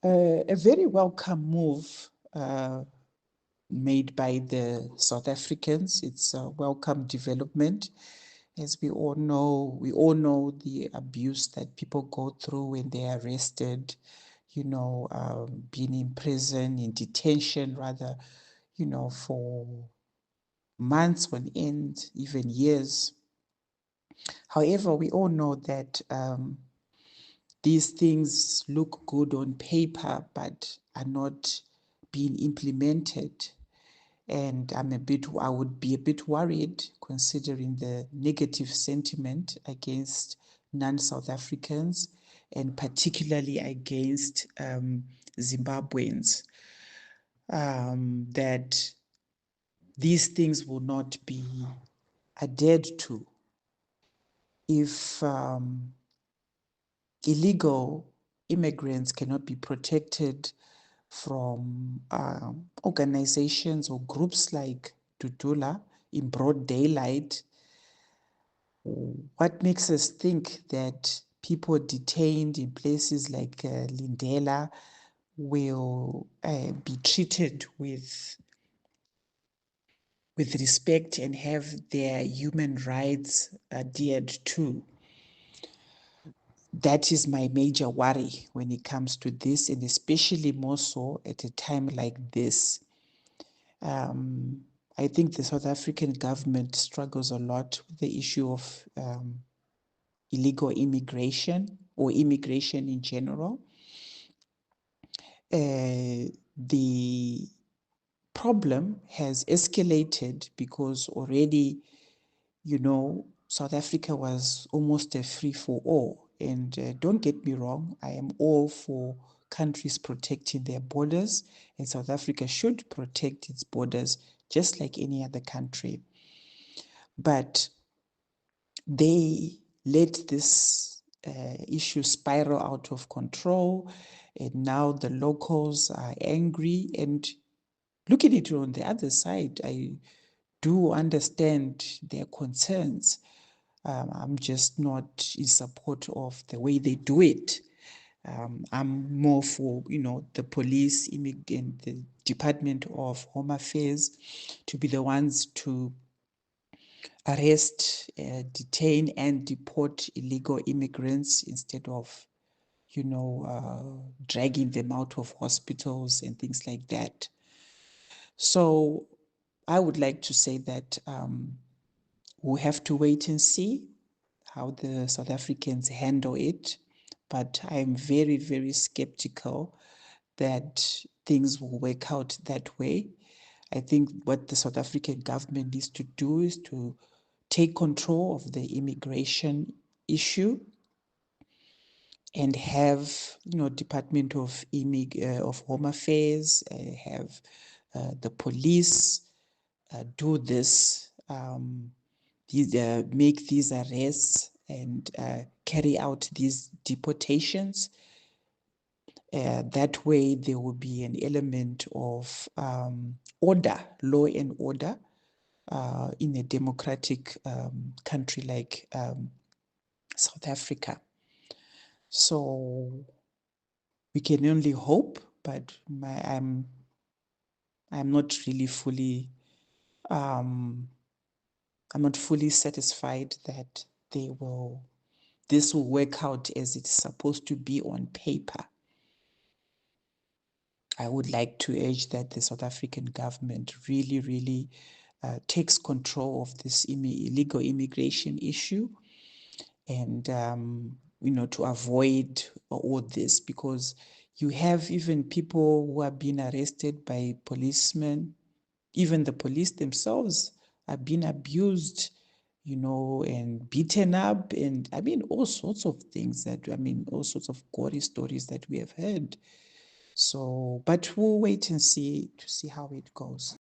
A very welcome move made by the South Africans. It's a welcome development. As we all know the abuse that people go through when they are arrested, being in prison, in detention rather, for months on end, even years. However, we all know that these things look good on paper, but are not being implemented. And I would be a bit worried considering the negative sentiment against non-South Africans and particularly against Zimbabweans, that these things will not be adhered to if illegal immigrants cannot be protected from organizations or groups like Dudula in broad daylight. What makes us think that people detained in places like Lindela will be treated with respect and have their human rights adhered to? That is my major worry when it comes to this, and especially more so at a time like this. I think the South African government struggles a lot with the issue of illegal immigration or immigration in general. The problem has escalated because already, South Africa was almost a free-for-all. And don't get me wrong, I am all for countries protecting their borders, and South Africa should protect its borders just like any other country. But they let this issue spiral out of control, and now the locals are angry. And looking at it on the other side, I do understand their concerns. I'm just not in support of the way they do it. I'm more for, the police and the Department of Home Affairs to be the ones to arrest, detain, and deport illegal immigrants instead of, dragging them out of hospitals and things like that. So I would like to say that we'll have to wait and see how the South Africans handle it. But I'm very, very skeptical that things will work out that way. I think what the South African government needs to do is to take control of the immigration issue and have, Department of Home Affairs, have the police do this, make these arrests and carry out these deportations. That way there will be an element of order, law and order, in a democratic country like South Africa. So we can only hope, but I'm not really fully I'm not fully satisfied that this will work out as it's supposed to be on paper. I would like to urge that the South African government really, really takes control of this illegal immigration issue, and to avoid all this, because you have even people who are being arrested by policemen. Even the police themselves are being abused, and beaten up, and all sorts of things all sorts of gory stories that we have heard. So, but we'll wait and see to see how it goes.